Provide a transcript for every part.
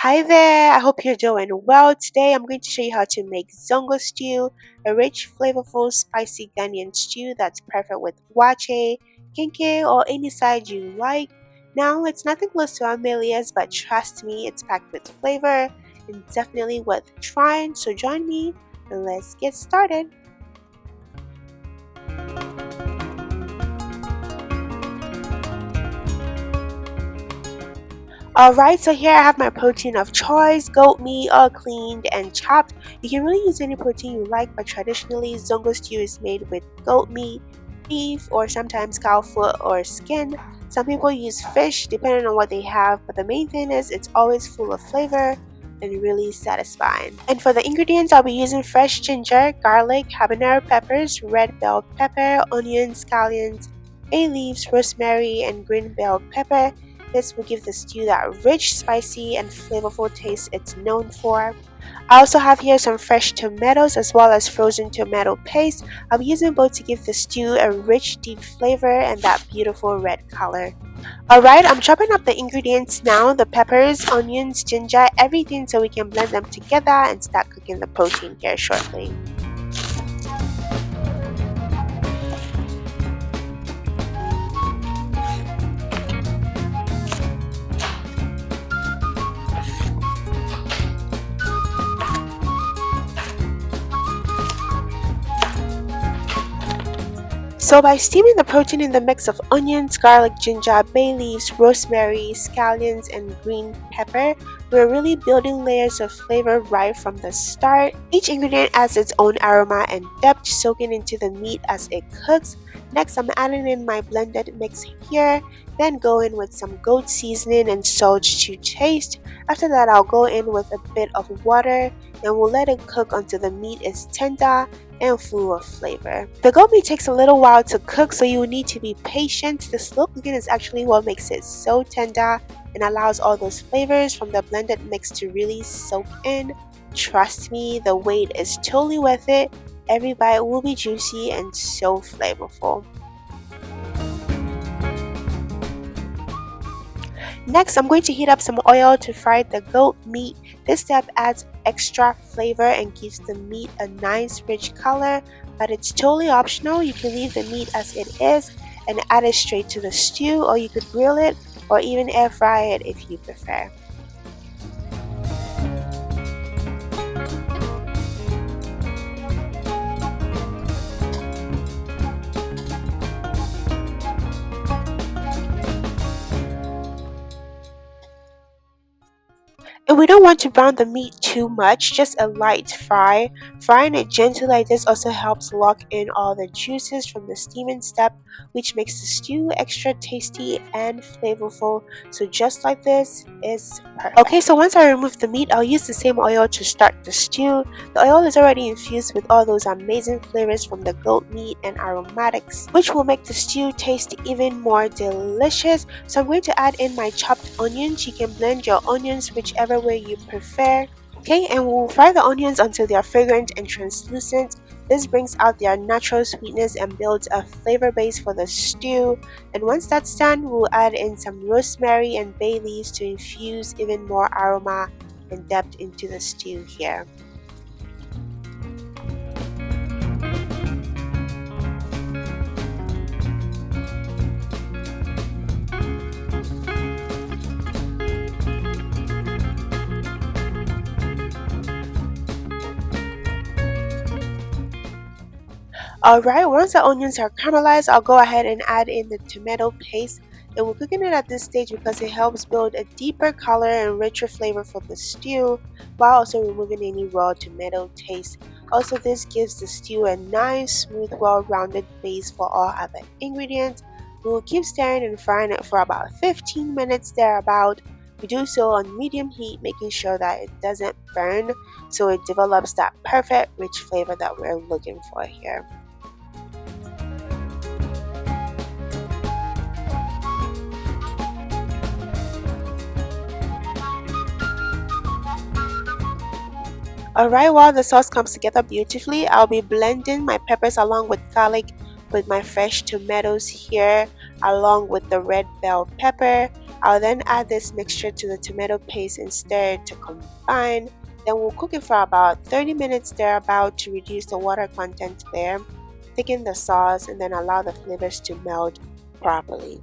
Hi there, I hope you're doing well. Today I'm going to show you how to make Zongo stew, a rich, flavorful, spicy Ghanaian stew that's perfect with waakye, kenke, or any side you like. Now, it's nothing close to Amelia's, but trust me, it's packed with flavor and definitely worth trying. So join me and let's get started. Alright, so here I have my protein of choice, goat meat, all cleaned and chopped. You can really use any protein you like, but traditionally Zongo stew is made with goat meat, beef, or sometimes cow foot or skin. Some people use fish depending on what they have, but the main thing is it's always full of flavor and really satisfying. And for the ingredients, I'll be using fresh ginger, garlic, habanero peppers, red bell pepper, onions, scallions, bay leaves, rosemary, and green bell pepper. This will give the stew that rich, spicy, and flavorful taste it's known for. I also have here some fresh tomatoes as well as frozen tomato paste. I'll be using both to give the stew a rich, deep flavor and that beautiful red color. Alright, I'm chopping up the ingredients now, the peppers, onions, ginger, everything so we can blend them together and start cooking the protein here shortly. So by steaming the protein in the mix of onions, garlic, ginger, bay leaves, rosemary, scallions, and green pepper, we're really building layers of flavor right from the start. Each ingredient adds its own aroma and depth, soaking into the meat as it cooks. Next, I'm adding in my blended mix here, then go in with some goat seasoning and salt to taste. After that, I'll go in with a bit of water and we'll let it cook until the meat is tender and full of flavor. The goat meat takes a little while to cook, so you will need to be patient. The slow cooking is actually what makes it so tender and allows all those flavors from the blended mix to really soak in. Trust me, the wait is totally worth it. Every bite will be juicy and so flavorful. Next, I'm going to heat up some oil to fry the goat meat. This step adds extra flavor and gives the meat a nice rich color, but it's totally optional. You can leave the meat as it is and add it straight to the stew, or you could grill it or even air fry it if you prefer. And we don't want to brown the meat too much, just a light fry. Frying it gently like this also helps lock in all the juices from the steaming step, which makes the stew extra tasty and flavorful. So just like this is perfect. Okay, so once I remove the meat, I'll use the same oil to start the stew. The oil is already infused with all those amazing flavors from the goat meat and aromatics, which will make the stew taste even more delicious. So I'm going to add in my chopped onions. You can blend your onions whichever way you prefer. Okay, and we'll fry the onions until they are fragrant and translucent. This brings out their natural sweetness and builds a flavor base for the stew. And once that's done, we'll add in some rosemary and bay leaves to infuse even more aroma and depth into the stew here. Alright, once the onions are caramelized, I'll go ahead and add in the tomato paste. And we're cooking it at this stage because it helps build a deeper color and richer flavor for the stew, while also removing any raw tomato taste. Also, this gives the stew a nice, smooth, well-rounded base for all other ingredients. We'll keep stirring and frying it for about 15 minutes thereabout. We do so on medium heat, making sure that it doesn't burn, so it develops that perfect, rich flavor that we're looking for here. Alright, while the sauce comes together beautifully, I'll be blending my peppers along with garlic with my fresh tomatoes here, along with the red bell pepper. I'll then add this mixture to the tomato paste and stir it to combine. Then we'll cook it for about 30 minutes thereabout to reduce the water content there. Thicken the sauce and then allow the flavors to meld properly.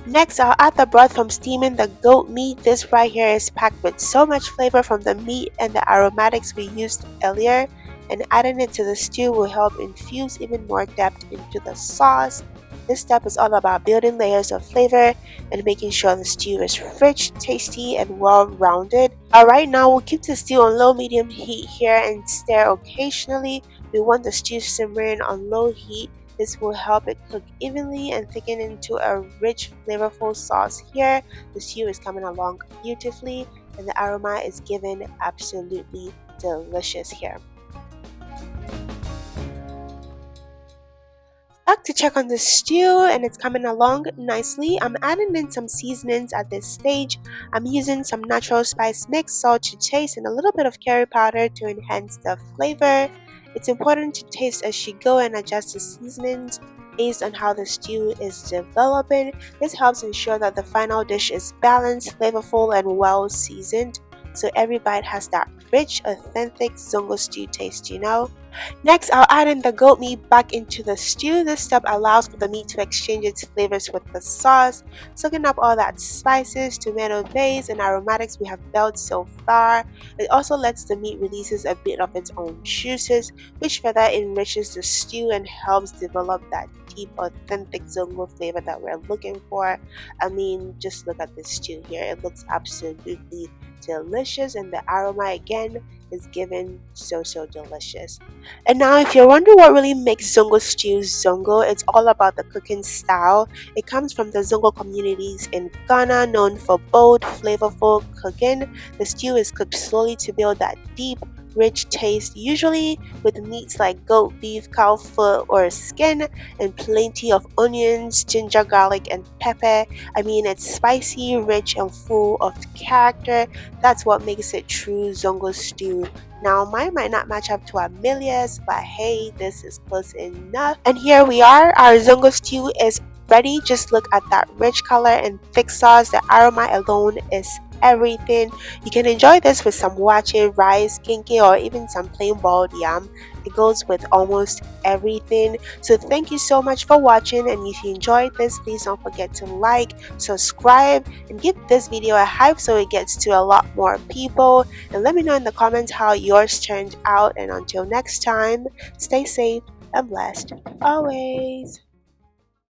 Next, I'll add the broth from steaming the goat meat. This right here is packed with so much flavor from the meat and the aromatics we used earlier, and adding it to the stew will help infuse even more depth into the sauce. This step is all about building layers of flavor and making sure the stew is rich, tasty, and well-rounded. Alright, now we'll keep the stew on low-medium heat here and stir occasionally. We want the stew simmering on low heat. This will help it cook evenly and thicken into a rich, flavorful sauce here. The stew is coming along beautifully and the aroma is given absolutely delicious here. Back to check on the stew and it's coming along nicely. I'm adding in some seasonings at this stage. I'm using some natural spice mix, salt to taste, and a little bit of curry powder to enhance the flavor. It's important to taste as you go and adjust the seasonings based on how the stew is developing. This helps ensure that the final dish is balanced, flavorful, and well seasoned, so every bite has that rich, authentic Zongo stew taste, you know? Next, I'll add in the goat meat back into the stew. This step allows for the meat to exchange its flavors with the sauce, soaking up all that spices, tomato base, and aromatics we have built so far. It also lets the meat releases a bit of its own juices, which further enriches the stew and helps develop that deep, authentic Zongo flavor that we're looking for. I mean, just look at this stew here. It looks absolutely delicious, and the aroma again is given so delicious. And now if you're wondering what really makes Zongo stew Zongo, it's all about the cooking style. It comes from the Zongo communities in Ghana, known for bold, flavorful cooking. The stew is cooked slowly to build that deep, rich taste, usually with meats like goat, beef, cow foot, or skin, and plenty of onions, ginger, garlic, and pepper. I mean, it's spicy, rich, and full of character. That's what makes it true Zongo stew. Now, mine might not match up to Amelia's, but hey, this is close enough. And here we are. Our Zongo stew is ready. Just look at that rich color and thick sauce. The aroma alone is everything. You can enjoy this with some waakye rice, kinky, or even some plain boiled yam. It goes with almost everything. So thank you so much for watching, and if you enjoyed this, please don't forget to like, subscribe, and give this video a hype so it gets to a lot more people. And let me know in the comments how yours turned out, and until next time, stay safe and blessed always.